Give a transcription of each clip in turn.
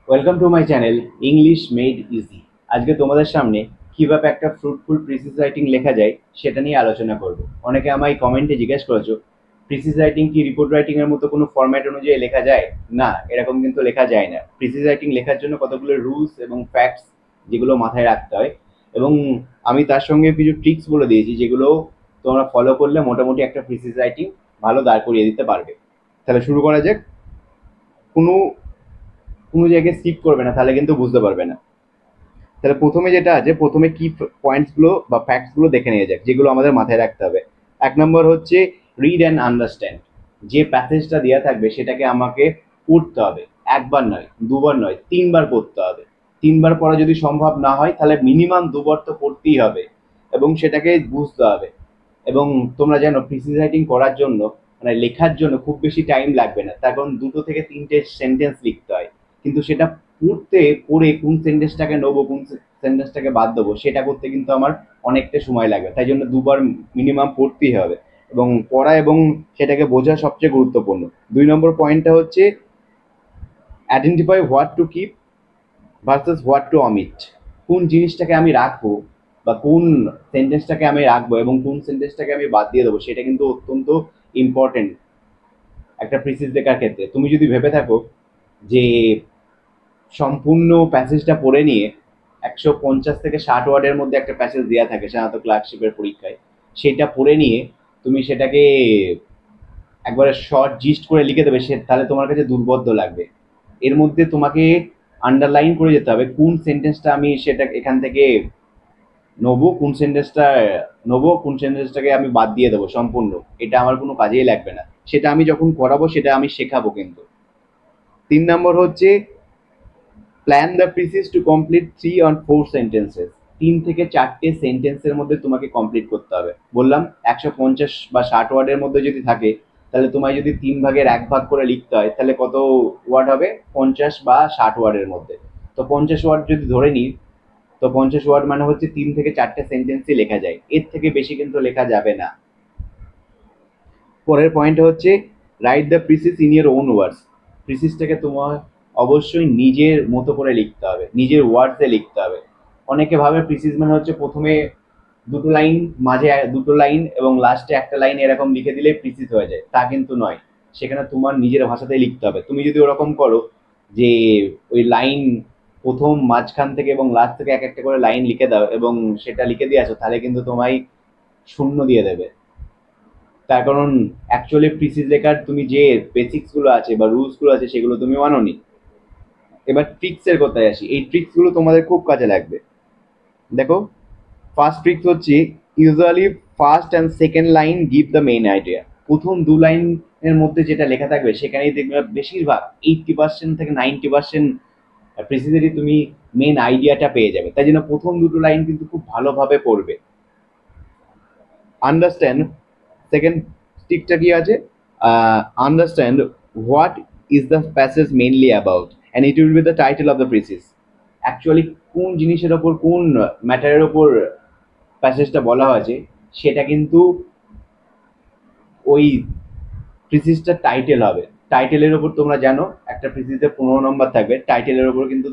Welcome to my channel English made easy. আজকে তোমাদের সামনে কিভাবে একটা ফ্রুটফুল প্রিসিজ রাইটিং লেখা যায় সেটা নিয়ে আলোচনা করব। অনেকে আমায় কমেন্টে জিজ্ঞেস করেছো, প্রিসিজ রাইটিং কি রিপোর্ট রাইটিং এর মতো কোনো ফরম্যাট অনুযায়ী লেখা যায়? না, এরকম কিন্তু লেখা যায় না। প্রিসিজ রাইটিং লেখার জন্য কতগুলো রুলস এবং ফ্যাক্টস যেগুলো মাথায় রাখতে হয়, এবং আমি তার সঙ্গে কিছু ট্রিক্স বলে দিয়েছি যেগুলো তোমরা ফলো করলে মোটামুটি একটা প্রিসিজ রাইটিং ভালো দাঁড় করিয়ে দিতে পারবে। তাহলে শুরু করা যাক। কোনো কোনো জায়গায় স্কিপ করবে না, তাহলে কিন্তু বুঝতে পারবে না। তাহলে প্রথমে যেটা আছে, প্রথমে কি পয়েন্টস গুলো বা ফ্যাক্টস গুলো দেখে নিয়ে যাক যেগুলো আমাদের মাথায় রাখতে হবে। এক নম্বর হচ্ছে রিড অ্যান্ড আন্ডারস্ট্যান্ড। যে প্যাসেজটা দেওয়া থাকবে সেটাকে আমাকে পড়তে হবে। একবার নয়, দুবার নয়, তিনবার পড়তে হবে। তিনবার পড়া যদি সম্ভব না হয় তাহলে মিনিমাম দুবার তো পড়তেই হবে, এবং সেটাকে বুঝতে হবে। এবং তোমরা জানো প্রিসিজ রাইটিং করার জন্য, মানে লেখার জন্য খুব বেশি টাইম লাগবে না, তার কারণ দুটো থেকে তিনটে সেন্টেন্স লিখতে হয়। কিন্তু সেটা পড়ে কোন সেন্টেন্সটাকে নেবো, কোন সেন্টেন্সটাকে বাদ দেবো, সেটা করতে কিন্তু আমার অনেকটা সময় লাগবে। তাই জন্য দুবার মিনিমাম পড়তেই হবে, এবং পড়া এবং সেটাকে বোঝা সবচেয়ে গুরুত্বপূর্ণ। দুই নম্বর পয়েন্টটা হচ্ছে identify what to keep versus what to omit. কোন জিনিসটাকে আমি রাখবো বা কোন সেন্টেন্সটাকে আমি রাখবো এবং কোন সেন্টেন্সটাকে আমি বাদ দিয়ে দেবো, সেটা কিন্তু অত্যন্ত ইম্পর্টেন্ট একটা প্রিসিজ লেখার ক্ষেত্রে। তুমি যদি ভেবে থাকো যে সম্পূর্ণ প্যাসেজটা পড়ে নিয়ে 150 থেকে 60 ওয়ার্ডের মধ্যে একটা প্যাসেজ দেওয়া থাকে সাধারণত ক্লার্কশিপের পরীক্ষায়, সেটা পড়ে নিয়ে তুমি সেটাকে একবারে শর্ট জিস্ট করে লিখে দেবে, সে তাহলে তোমার কাছে দুর্বোধ্য লাগবে। এর মধ্যে তোমাকে আন্ডারলাইন করে যেতে হবে কোন সেন্টেন্সটা আমি সেটা এখান থেকে নেবো, কোন সেন্টেন্সটাকে আমি বাদ দিয়ে দেবো সম্পূর্ণ। এটা আমার কোনো কাজেই লাগবে না, সেটা আমি যখন করাবো সেটা আমি শেখাবো কিন্তু। 3 নম্বর হচ্ছে plan the precis to complete 3 or 4 sentences. 3 থেকে 4টে সেন্টেন্সের মধ্যে তোমাকে কমপ্লিট করতে হবে। বললাম 150 বা 60 ওয়ার্ডের মধ্যে যদি থাকে, তাহলে তোমায় যদি 3 ভাগের 1 ভাগ করে লিখতে হয়, তাহলে কত ওয়ার্ড হবে? 50 বা 60 ওয়ার্ডের মধ্যে। তো 50 ওয়ার্ড যদি ধরে নিই, তো 50 ওয়ার্ড মানে হচ্ছে 3 থেকে 4টে সেন্টেন্সই লেখা যায়, এর থেকে বেশি কিন্তু লেখা যাবে না। পরের পয়েন্ট হচ্ছে write the precis in your own words. প্রিসিসটাকে তোমার অবশ্যই নিজের মতো করে লিখতে হবে, নিজের ওয়ার্ডসে লিখতে হবে। অনেকে ভাবে প্রিসিস মানে হচ্ছে প্রথমে দুটো লাইন, মাঝে দুটো লাইন এবং লাস্টে একটা লাইন এরকম লিখে দিলে প্রিসিস হয়ে যায়, তা কিন্তু নয়। সেখানে তোমার নিজের ভাষাতেই লিখতে হবে। তুমি যদি ওরকম করো যে ওই লাইন প্রথম, মাঝখান থেকে এবং লাস্ট থেকে এক একটা করে লাইন লিখে দাও এবং সেটা লিখে দিয়ে আসো, তাহলে কিন্তু তোমায় শূন্য দিয়ে দেবে। তার কারণ অ্যাকচুয়ালি প্রিসিজ লেখার তুমি যে বেসিক্স গুলো আছে বা রুলস গুলো আছে সেগুলো তুমি মানোনি। এবার ট্রিক্স এর কথায় আসি, এই ট্রিক্স গুলো তোমাদের খুব কাজে লাগবে। দেখো, ফার্স্ট ট্রিক্স হচ্ছে usually first and second line give the main idea. প্রথম দু লাইনের মধ্যে যেটা লেখা থাকবে সেখানেই দেখবে বেশিরভাগ 80% থেকে 90% প্রিসিজেরই তুমি মেন আইডিয়াটা পেয়ে যাবে। তাই জন্য প্রথম দুটো লাইন কিন্তু খুব ভালোভাবে পড়বে। আন্ডারস্ট্যান্ড, সেকেন্ড স্টিকটা কি আছে? Understand what is the passage mainly about and it will be the title of the precis. Actually কোন জিনিসের ওপর, কোন ম্যাটারের ওপর প্যাসেজটা বলা হয়েছে, সেটা কিন্তু ওই প্রিসিসটার টাইটেল হবে। টাইটেলের ওপর তোমরা জানো একটা প্রিসিসে 15 নম্বর থাকবে, টাইটেলের ওপর কিন্তু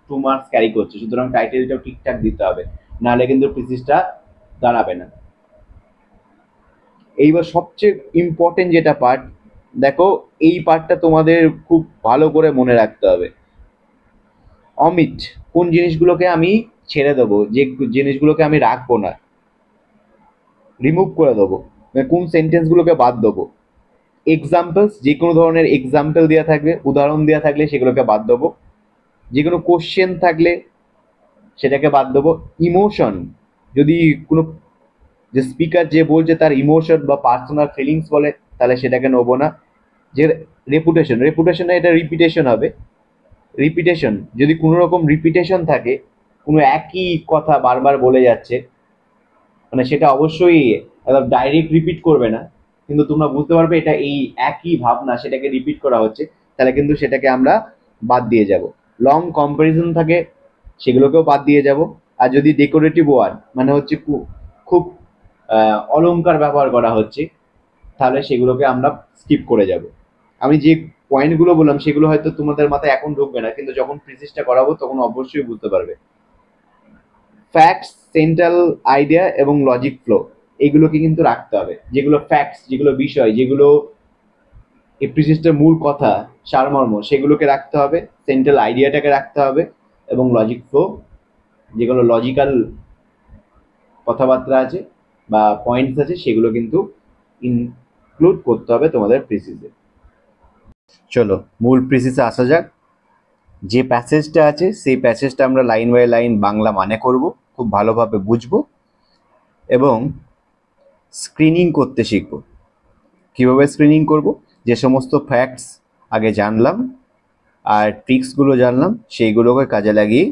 2 মার্কস ক্যারি করছে, সুতরাং টাইটেলটাও ঠিকঠাক দিতে হবে, নাহলে কিন্তু প্রিসিসটা দাঁড়াবে না। এইবার সবচেয়ে ইম্পর্টেন্ট যেটা পার্ট, দেখো এই পার্টটা তোমাদের খুব ভালো করে মনে রাখতে হবে। অমিট, কোন জিনিসগুলোকে আমি ছেড়ে দেবো, যে জিনিসগুলোকে আমি রাখবো না, রিমুভ করে দেবো, মানে কোন সেন্টেন্সগুলোকে বাদ দেবো। এক্সাম্পলস, যে কোনো ধরনের এক্সাম্পল দেওয়া থাকবে, উদাহরণ দেওয়া থাকলে সেগুলোকে বাদ দেবো। যে কোনো কোশ্চেন থাকলে সেটাকে বাদ দেবো। ইমোশন, যদি কোনো, যে স্পিকার যে বলছে তার ইমোশন বা পার্সোনাল ফিলিংস বলে, তাহলে সেটাকে নেবো না। যে রেপুটেশন, রেপুটেশনে এটা রিপিটেশন হবে। রিপিটেশন, যদি কোনো রকম রিপিটেশন থাকে, কোনো একই কথা বারবার বলে যাচ্ছে, মানে সেটা অবশ্যই ডাইরেক্ট রিপিট করবে না, কিন্তু তোমরা বুঝতে পারবে এটা এই একই ভাবনা, সেটাকে রিপিট করা হচ্ছে, তাহলে কিন্তু সেটাকে আমরা বাদ দিয়ে যাব। লং কম্পারিজন থাকে, সেগুলোকেও বাদ দিয়ে যাব। আর যদি ডেকোরেটিভ ওয়ার্ড, মানে হচ্ছে খুব অলংকার ব্যবহার করা হচ্ছে, তাহলে সেগুলোকে আমরা স্কিপ করে যাব। আমি যে পয়েন্টগুলো বললাম সেগুলো হয়তো তোমাদের মাথায় এখন ঢুকবে না, কিন্তু যখন প্রিসিসটা করাবো তখন অবশ্যই বুঝতে পারবে। ফ্যাক্টস, সেন্ট্রাল আইডিয়া এবং লজিক ফ্লো, এগুলোকে কিন্তু রাখতে হবে। যেগুলো ফ্যাক্টস, যেগুলো বিষয়, যেগুলো এই প্রিসিসটার মূল কথা, সারমর্ম, সেগুলোকে রাখতে হবে, সেন্ট্রাল আইডিয়াটাকে রাখতে হবে, এবং লজিক ফ্লো, যেগুলো লজিক্যাল কথাবার্তা আছে বা পয়েন্টস আছে, সেগুলো কিন্তু ইনক্লুড করতে হবে তোমাদের প্রিসিসে। চলো মূল প্রিসিসে আসা যাক। যে প্যাসেজটা আছে সেই প্যাসেজটা আমরা লাইন বাই লাইন বাংলা মানে করব, খুব ভালোভাবে বুঝবো এবং স্ক্রিনিং করতে শিখব। কীভাবে স্ক্রিনিং করব? যে সমস্ত ফ্যাক্টস আগে জানলাম আর ট্রিক্সগুলো জানলাম, সেইগুলোকে কাজে লাগিয়ে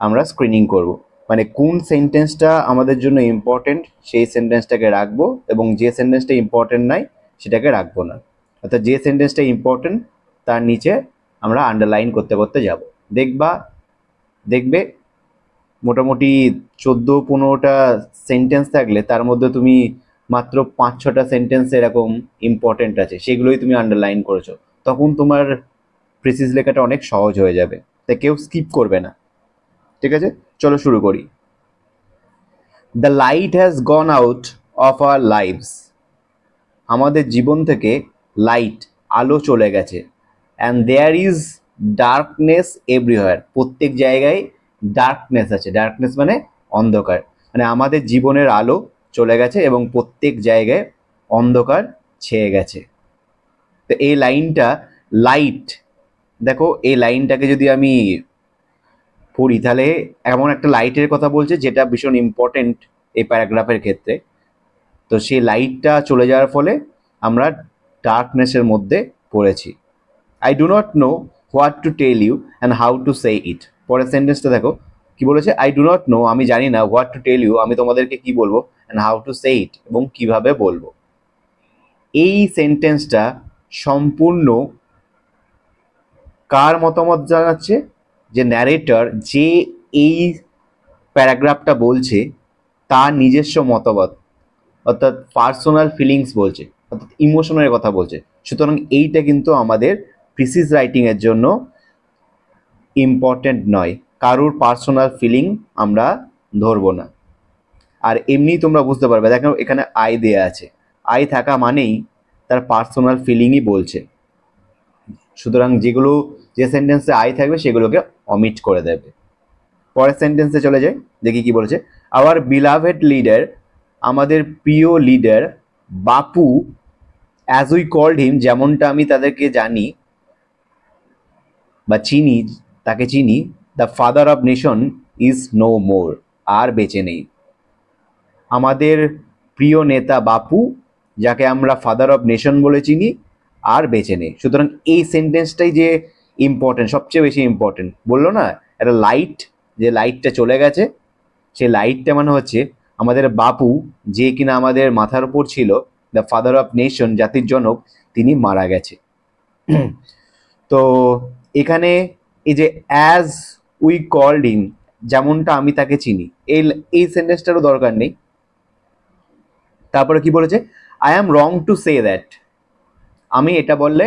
আমরা স্ক্রিনিং করব। মানে কোন সেন্টেন্সটা আমাদের জন্য ইম্পর্টেন্ট সেই সেন্টেন্সটাকে রাখবো, এবং যে সেন্টেন্সটা ইম্পর্টেন্ট নয় সেটাকে রাখবো না। অর্থাৎ যে সেন্টেন্সটা ইম্পর্টেন্ট তার নিচে আমরা আন্ডারলাইন করতে করতে যাব। দেখবে মোটামুটি 14-15টা সেন্টেন্স থাকলে তার মধ্যে তুমি মাত্র 5-6টা সেন্টেন্স এরকম ইম্পর্টেন্ট আছে, সেগুলোই তুমি আন্ডারলাইন করেছো। তখন তোমার প্রিসিস লেখাটা অনেক সহজ হয়ে যাবে, তাই কেউ স্কিপ করবে না। ঠিক আছে, চলো শুরু করি। The light has gone out of our lives, আমাদের জীবন থেকে লাইট, আলো চলে গেছে। And there is darkness everywhere, প্রত্যেক জায়গায় ডার্কনেস আছে। ডার্কনেস মানে অন্ধকার, মানে আমাদের জীবনের আলো চলে গেছে এবং প্রত্যেক জায়গায় অন্ধকার ছেয়ে গেছে। তো এই লাইনটা, লাইট, দেখো এই লাইনটাকে যদি আমি পড়ি তাহলে এমন একটা লাইটের কথা বলছে যেটা ভীষণ ইম্পর্টেন্ট এই প্যারাগ্রাফের ক্ষেত্রে। তো সেই লাইটটা চলে যাওয়ার ফলে আমরা ডার্কনেসের মধ্যে পড়েছি। I do not know what to tell you and how to say it. পরের সেন্টেন্সটা দেখো কি বলেছে, আই ডু নট নো, আমি জানি না, হোয়াট টু টেল ইউ, আমি তোমাদেরকে কি বলবো, অ্যান্ড হাউ টু সে ইট, এবং কিভাবে বলবো। এই সেন্টেন্সটা সম্পূর্ণ কার মতামত জানাচ্ছে? যে ন্যারেটর, যে এই প্যারাগ্রাফটা বলছে তার নিজস্ব মতবাদ, অর্থাৎ পার্সোনাল ফিলিংস বলছে, অর্থাৎ ইমোশনের কথা বলছে। সুতরাং এইটা কিন্তু আমাদের প্রিসিস রাইটিংয়ের জন্য ইম্পর্টেন্ট নয়, কারোর পার্সোনাল ফিলিং আমরা ধরবো না। আর এমনি তোমরা বুঝতে পারবে, দেখো এখানে আই দেয়া আছে, আই থাকা মানেই তার পার্সোনাল ফিলিংই বলছে। সুতরাং যে সেন্টেন্সে আই থাকবে সেগুলোকে অমিট করে দেবে। পরের সেন্টেন্সে চলে যাই, দেখি কি বলেছে। আওয়ার বিলাভেড লিডার, আমাদের প্রিয় leader, Bapu, as we called him, যেমনটা আমি তাদেরকে জানি বা চিনি, তাকে চিনি, the father of nation is no more, আর বেঁচে নেই। আমাদের প্রিয় নেতা বাপু, যাকে আমরা ফাদার অফ নেশন বলে চিনি, আর বেঁচে নেই। সুতরাং এই সেন্টেন্সটাই যে ইম্পর্টেন্ট, সবচেয়ে বেশি ইম্পর্টেন্ট। বললো না একটা লাইট, যে লাইটটা চলে গেছে, সেই লাইটটা মানে হচ্ছে আমাদের বাপু, যে কিনা আমাদের মাথার উপর ছিল, দ্য ফাদার অফ নেশন, জাতির জনক, তিনি মারা গেছে। তো এখানে এই যে অ্যাজ উই কল্ড হিম, যেমনটা আমি তাকে চিনি, এই সেন্টেন্সটারও দরকার নেই। তারপরে কি বলেছে, I am wrong to say that, আমি এটা বললে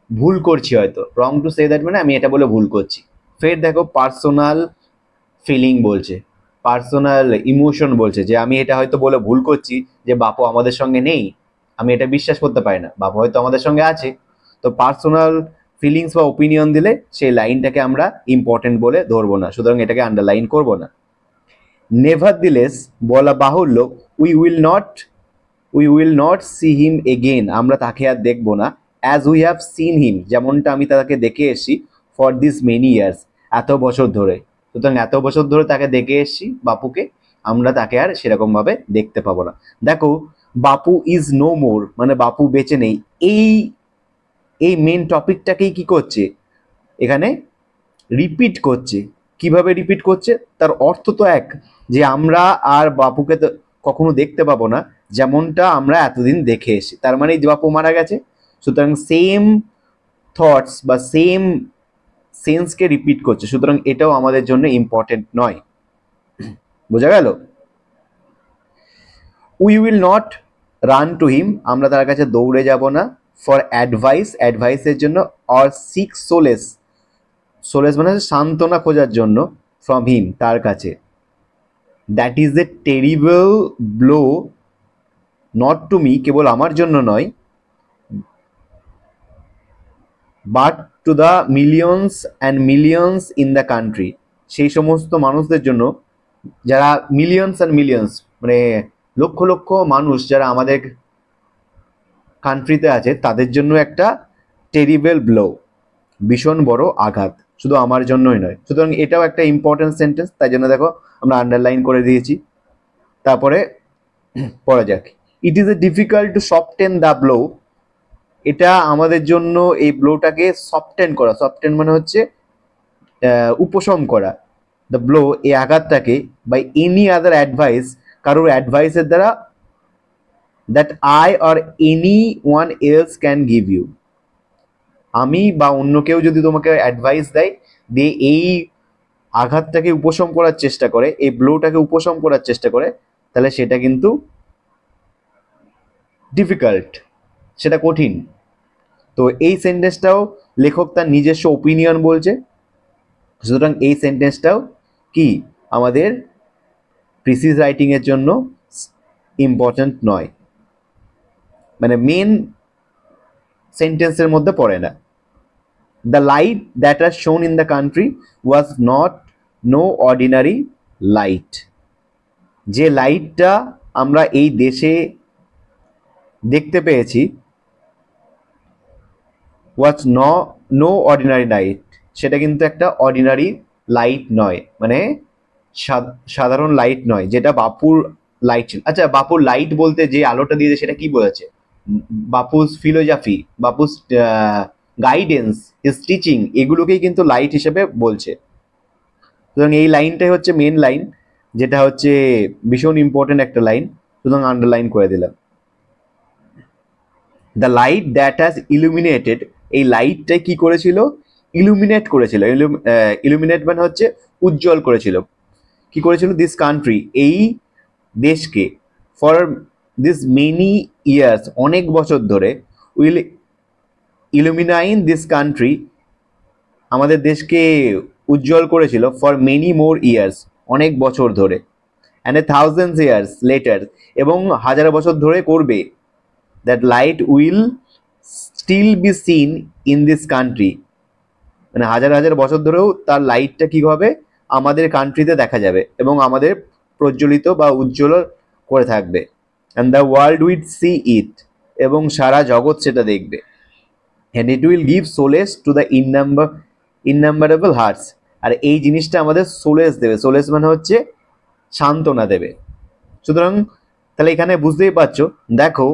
ভুল করছি হয়তো। রং টু সে দ্যাট মানে আমি এটা বলে ভুল করছি। ফের দেখো পার্সোনাল ফিলিং বলছে, পার্সোনাল ইমোশন বলছে, যে আমি এটা হয়তো বলে ভুল করছি যে বাপু আমাদের সঙ্গে নেই, আমি এটা বিশ্বাস করতে পারি না, বাপু হয়তো আমাদের সঙ্গে আছে। তো পার্সোনাল ফিলিংস বা ওপিনিয়ন দিলে সেই লাইনটাকে আমরা ইম্পর্টেন্ট বলে ধরবো না, সুতরাং এটাকে আন্ডারলাইন করবো না। নেভারদিলেস, বলা বাহুল্য, we will not see him again, আমরা তাকে আর দেখবো না। As we have seen him, যেমনটা আমি তাকে দেখে এসেছি, ফর দিস মেনি ইয়ার্স, এত বছর ধরে। সুতরাং এত বছর ধরে তাকে দেখে এসেছি বাপুকে, আমরা তাকে আর সেরকমভাবে দেখতে পাবো না। দেখো বাপু ইজ নো মোর, মানে বাপু বেঁচে নেই, এই মেন টপিকটাকেই কি করছে এখানে রিপিট করছে। কিভাবে রিপিট করছে? তার অর্থ তো এক, যে আমরা আর বাপুকে তো কখনো দেখতে পাবো না, যেমনটা আমরা এতদিন দেখে এসেছি। তার মানে বাপু মারা গেছে, সুতরাং সেম থটস বা সেম সেন্সকে রিপিট করছে। সুতরাং এটাও আমাদের জন্য ইম্পর্টেন্ট নয়। বোঝা গেল? We will not run to him, আমরা তার কাছে দৌড়ে যাব না। ফর অ্যাডভাইস, অ্যাডভাইসের জন্য, অর সিক সোলেস, সোলেস মানে হচ্ছে সান্ত্বনা খোঁজার জন্য, ফ্রম হিম তার কাছে। That is a terrible blow, not to me কেবল আমার জন্য নয়, but to the millions and millions in the country, সেই সমস্ত মানুষদের জন্য যারা মিলিয়ন্স অ্যান্ড মিলিয়ন্স মানে লক্ষ লক্ষ মানুষ যারা আমাদের কান্ট্রিতে আছে তাদের জন্য একটা টেরিবল ব্লো, ভীষণ বড় আঘাত, শুধু আমার জন্যই নয়। সুতরাং এটাও একটা ইম্পর্টেন্ট সেন্টেন্স, তাই জন্য দেখো আমরা আন্ডারলাইন করে দিয়েছি। তারপরে পড়া যাক, it is a difficult to soften the blow, এটা আমাদের জন্য এই ব্লোটাকে সফটেন করা, সফটেন মানে হচ্ছে উপশম করা, দ্য ব্লো এই আঘাতটাকে, বাই এনি আদার অ্যাডভাইস, কারোর অ্যাডভাইসের দ্বারা, that I or any one else can give you, আমি বা অন্য কেউ যদি তোমাকে অ্যাডভাইস দেয়, দিয়ে এই আঘাতটাকে উপশম করার চেষ্টা করে, এই ব্লোটাকে উপশম করার চেষ্টা করে, তাহলে সেটা কিন্তু ডিফিকাল্ট, সেটা কঠিন। তো এই সেন্টেন্সটাও লেখক তার নিজস্ব ওপিনিয়ন বলছে, সুতরাং এই সেন্টেন্সটাও কি আমাদের প্রিসিজ রাইটিংয়ের জন্য ইম্পর্ট্যান্ট নয়, মানে মেন সেন্টেন্সের মধ্যে পড়ে না। The light that are shone in the country was not no ordinary light, যে লাইটটা আমরা এই দেশে দেখতে পেয়েছি, ওয়াজ নো অর্ডিনারি লাইট, সেটা কিন্তু একটা অর্ডিনারি লাইট নয়, মানে সাধারণ লাইট নয়, যেটা বাপুর লাইট ছিল। আচ্ছা, বাপুর লাইট বলতে যে আলোটা দিয়েছে সেটা কি বলেছে? Bapu's philosophy, Bapu's guidance, his teaching, এগুলোকেই কিন্তু লাইট হিসেবে বলছে। সুতরাং এই লাইনটাই হচ্ছে মেন লাইন, যেটা হচ্ছে ভীষণ ইম্পর্টেন্ট একটা লাইন, সুতরাং আন্ডারলাইন করে দিলাম। The light that has illuminated, এই লাইটটাই কি করেছিল? ইলুমিনেট করেছিল। ইলুমিনেট মানে হচ্ছে উজ্জ্বল করেছিল। কি করেছিল? দিস কান্ট্রি, এই দেশকে, ফর দিস মেনি ইয়ার্স, অনেক বছর ধরে, উইল ইলুমিনাইন দিস কান্ট্রি, আমাদের দেশকে উজ্জ্বল করেছিল, ফর মেনি মোর ইয়ার্স, অনেক বছর ধরে, and a thousands years later, এবং হাজার বছর ধরে করবে। That light will still be seen in this country, মানে হাজার হাজার বছর ধরেও তার লাইটটা কী হবে? আমাদের কান্ট্রিতে দেখা যাবে এবং আমাদের প্রজ্বলিত বা উজ্জ্বল করে থাকবে। And the world will see it, এবং সারা জগৎ সেটা দেখবে। And it will give solace to the innumerable hearts, আর এই জিনিসটা আমাদের সোলেস দেবে। সোলেস মানে হচ্ছে সান্ত্বনা দেবে। সুতরাং তাহলে এখানে বুঝতেই পারছো, দেখো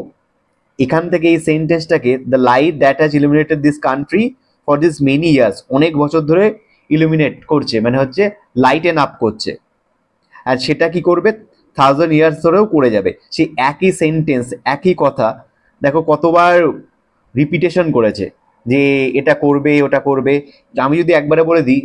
এখান থেকে এই সেন্টেন্সটাকে, the light that has illuminated this country for this many years, অনেক বছর ধরে ইলুমিনেট করছে, মানে হচ্ছে লাইটেন আপ করছে, আর সেটা কি করবে? 1000 ইয়ার্স ধরেও করে যাবে। সেই একই সেন্টেন্স, একই কথা দেখো কতবার রিপিটেশন করেছে, যে এটা করবে, ওটা করবে। আমি যদি একবারে বলে দিই,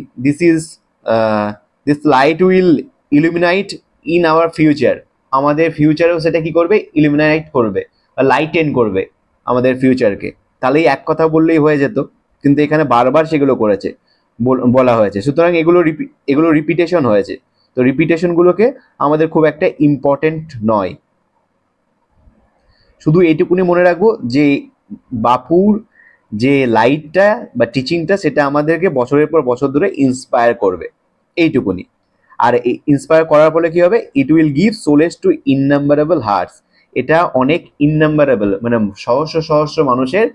this light will illuminate in our future, আমাদের ফিউচারেও সেটা কি করবে? ইলুমিনাইট করবে বা লাইটেন করবে আমাদের ফিউচারকে। তাহলেই এক কথা বললেই হয়ে যেত, কিন্তু এখানে বারবার সেগুলো করেছে, বলা হয়েছে। সুতরাং এগুলো রিপিটেশন হয়েছে। তো রিপিটেশনগুলোকে আমাদের খুব একটা ইম্পর্টেন্ট নয়। শুধু এইটুকুনি মনে রাখবো যে বাপুর যে লাইটটা বা টিচিংটা, সেটা আমাদেরকে বছরের পর বছর ধরে ইন্সপায়ার করবে, এইটুকুনি। আর ইন্সপায়ার করার ফলে কি হবে? It will give solace to innumerable hearts, এটা অনেক ইননাম্বারেবল মানে সহস্র সহস্র মানুষের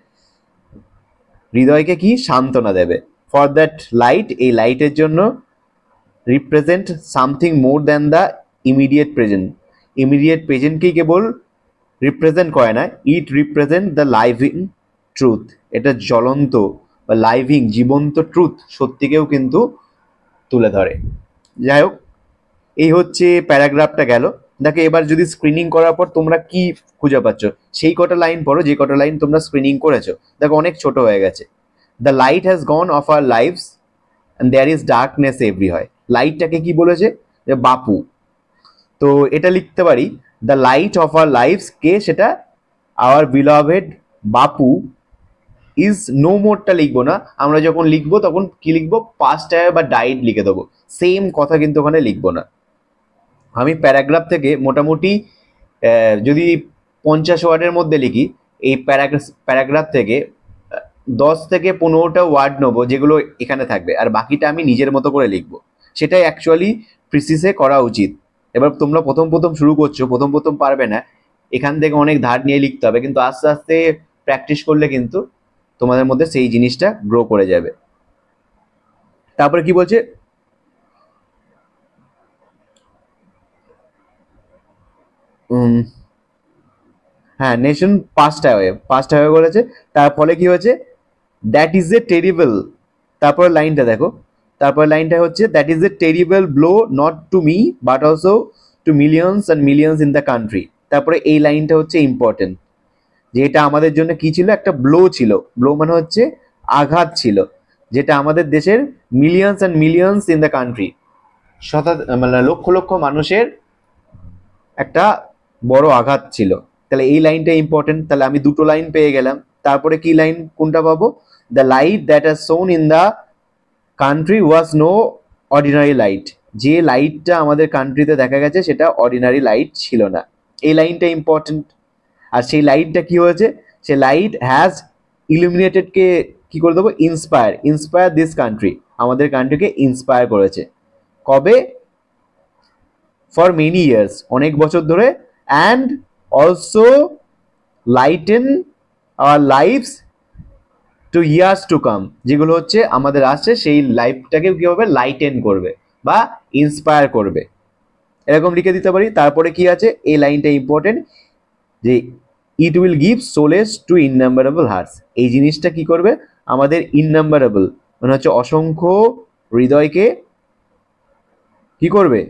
হৃদয়কে কি সান্ত্বনা দেবে। ফর দ্যাট লাইট, এই লাইটের জন্য, represent something more than the immediate present, immediate প্রেজেন্টকেই কেবল রিপ্রেজেন্ট করে না, it represent the living truth, এটা জ্বলন্ত বা লাইভিং জীবন্ত ট্রুথ, সত্যিকেও কিন্তু তুলে ধরে। যাই হোক, এই হচ্ছে প্যারাগ্রাফটা গেল। দেখো এবার যদি স্ক্রিনিং করার পর তোমরা কি খুঁজে পাচ্ছ, সেই কটা লাইন পড়ো যে কটা লাইন তোমরা স্ক্রিনিং করেছো। দেখো অনেক ছোট হয়ে গেছে। The light has gone off our lives and there is darkness everywhere, লাইটটাকে কি বলেছে? যে বাপু। তো এটা লিখতে পারি, the light of our lives, কে সেটা? Our beloved Bapu is no মোরটা লিখবো না, আমরা যখন লিখবো তখন কি লিখবো, পাস্ট হ্যাভ বা ডাইড লিখে দেবো, সেম কথা কিন্তু ওখানে লিখবো না। আমি প্যারাগ্রাফ থেকে মোটামুটি যদি 50 ওয়ার্ডের মধ্যে লিখি, এই প্যারাগ্রাফ থেকে 10 থেকে 15টা ওয়ার্ড নেবো যেগুলো এখানে থাকবে, আর বাকিটা আমি নিজের মতো করে লিখবো। সেটাই অ্যাকচুয়ালি প্রিসিসে করা উচিত। এবার তোমরা প্রথম প্রথম শুরু করছো, প্রথম প্রথম পারবে না, এখান থেকে অনেক ধার নিয়ে লিখতে হবে, কিন্তু আস্তে আস্তে প্র্যাকটিস করলে কিন্তু তোমাদের মধ্যে সেই জিনিসটা গ্রো করে যাবে। তারপরে কি বলছে, হ্যাঁ নেশন পাস্ট অ্যাওয়ে বলেছে, তার ফলে কি হয়েছে, দ্যাট ইজ এ টেরিবল, তারপর লাইনটা দেখো, তারপর লাইনটা হচ্ছে that is a terrible blow not to me but also to millions and millions in the country. তারপরে এই লাইনটা হচ্ছে ইম্পর্টেন্ট, যে এটা আমাদের জন্য কি ছিল, একটা ব্লো ছিল, ব্লো মানে হচ্ছে আঘাত ছিল, যেটা আমাদের দেশের millions and millions in the country, মানে লক্ষ লক্ষ মানুষের একটা বড় আঘাত ছিল। তাহলে এই লাইনটা ইম্পর্টেন্ট, তাহলে আমি দুটো লাইন পেয়ে গেলাম। তারপরে কি লাইন কোনটা পাবো, the light that has shone in the country was no ordinary light, যে লাইটটা আমাদের কান্ট্রিতে দেখা গেছে সেটা অর্ডিনারি লাইট ছিল না, এই লাইনটা ইম্পর্টেন্ট। আর সেই লাইটটা কি হয়েছে, সে লাইট হ্যাজ ইলুমিনেটেডকে কি করে দেবো, ইন্সপায়ার দিস কান্ট্রি, আমাদের কান্ট্রিকে ইন্সপায়ার করেছে, কবে, ফর মেনি ইয়ার্স, অনেক বছর ধরে, and also lighten our lives to years to come, যেগুলো হচ্ছে আমাদের আসছে সেই লাইফটাকে কীভাবে লাইটেন করবে বা ইন্সপায়ার করবে, এরকম লিখে দিতে পারি। তারপরে কি আছে, এই লাইনটা ইম্পর্টেন্ট, যে it will give solace to innumerable hearts, এই জিনিসটা কি করবে, আমাদের ইননাম্বারেবল মানে হচ্ছে অসংখ্য হৃদয়কে কি করবে,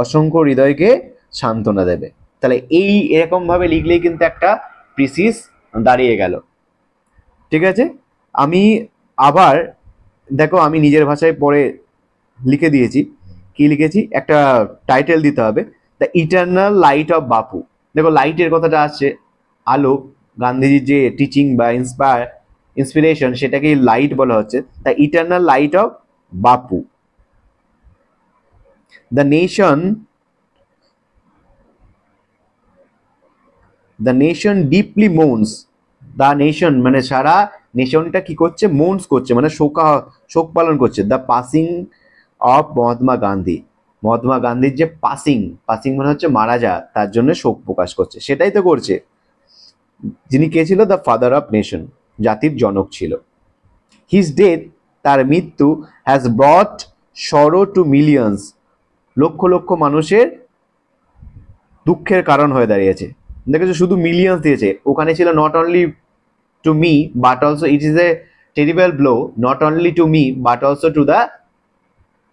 অসংখ্য হৃদয়কে সান্ত্বনা দেবে। তাহলে এই এরকমভাবে লিখলেই কিন্তু একটা প্রিসিস দাঁড়িয়ে গেল। ঠিক আছে, আমি আবার দেখো আমি নিজের ভাষায় পরে লিখে দিয়েছি, কি লিখেছি, একটা টাইটেল দিতে হবে, দ্য ইটারনাল লাইট অফ বাপু। দেখো লাইটের কথাটা আসছে, আলো, গান্ধীজির যে টিচিং বা ইন্সপিরেশন সেটাকেই লাইট বলা হচ্ছে, the eternal light of Bapu. The nation deeply mourns, the nation মানে সারা নেশনটা কি করছে, মোন্স করছে মানে শোক পালন করছে, the passing of Mahatma Gandhi, Mahatma গান্ধীর যে পাসিং মানে হচ্ছে মারা যা, তার জন্য শোক প্রকাশ করছে, সেটাই তো করছে। যিনি কে ছিল, দ্য ফাদার অফ নেশন, জাতির জনক ছিল। হিজ ডেথ, তার মৃত্যু, হ্যাজ ব্রট সরো টু মিলিয়ন্স, লক্ষ লক্ষ মানুষের দুঃখের কারণ হয়ে দাঁড়িয়েছে। দেখেছো শুধু মিলিয়ন্স দিয়েছে, ওখানে ছিল not only to me but also, it is a terrible blow not only to me but also to the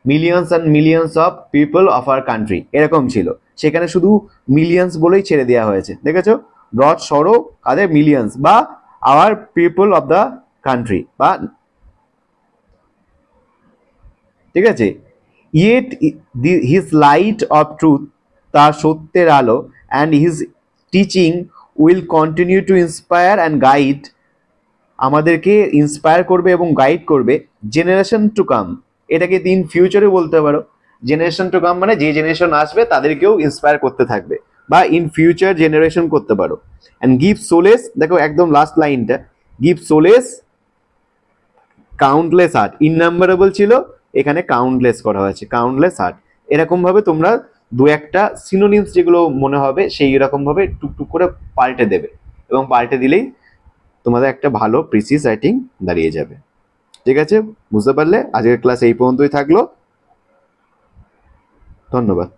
millions and millions of people of our country, এরকম ছিল, সেখানে শুধু মিলিয়ন্স বলেই ছেড়ে দেওয়া হয়েছে। দেখেছো, ব্রড সরো কাদের, মিলিয়ন্স বা hour people of the country বা, ঠিক আছে। Yet his light off truth, তার সত্যের আলো, and his teaching will continue to inspire and guide, আমাদেরকে ইন্সপায়ার করবে এবং গাইড করবে জেনারেশন টু কাম, এটাকে ইন ফিউচারে বলতে পারো, জেনারেশন টু কাম মানে যে জেনারেশন আসবে তাদেরকেও ইন্সপায়ার করতে থাকবে বা ইন ফিউচার জেনারেশন করতে পারো। অ্যান্ড গিভ সোলেস, দেখো একদম লাস্ট লাইনটা, গিভ সোলেস কাউন্টলেস হার্ট, ইননাম্বারেবল ছিল, এখানে কাউন্টলেস করা হয়েছে, কাউন্টলেস হার্ট। এরকমভাবে তোমরা দু একটা সিনোনিমস যেগুলো মনে হবে সেই রকমভাবে টুকটুক করে পাল্টে দেবে, এবং পাল্টে দিলেই তোমাদের একটা ভালো প্রিসিস রাইটিং দাঁড়িয়ে যাবে। ঠিক আছে, বুঝতে পারলে? আজকের ক্লাস এই পর্যন্তই থাকলো, ধন্যবাদ।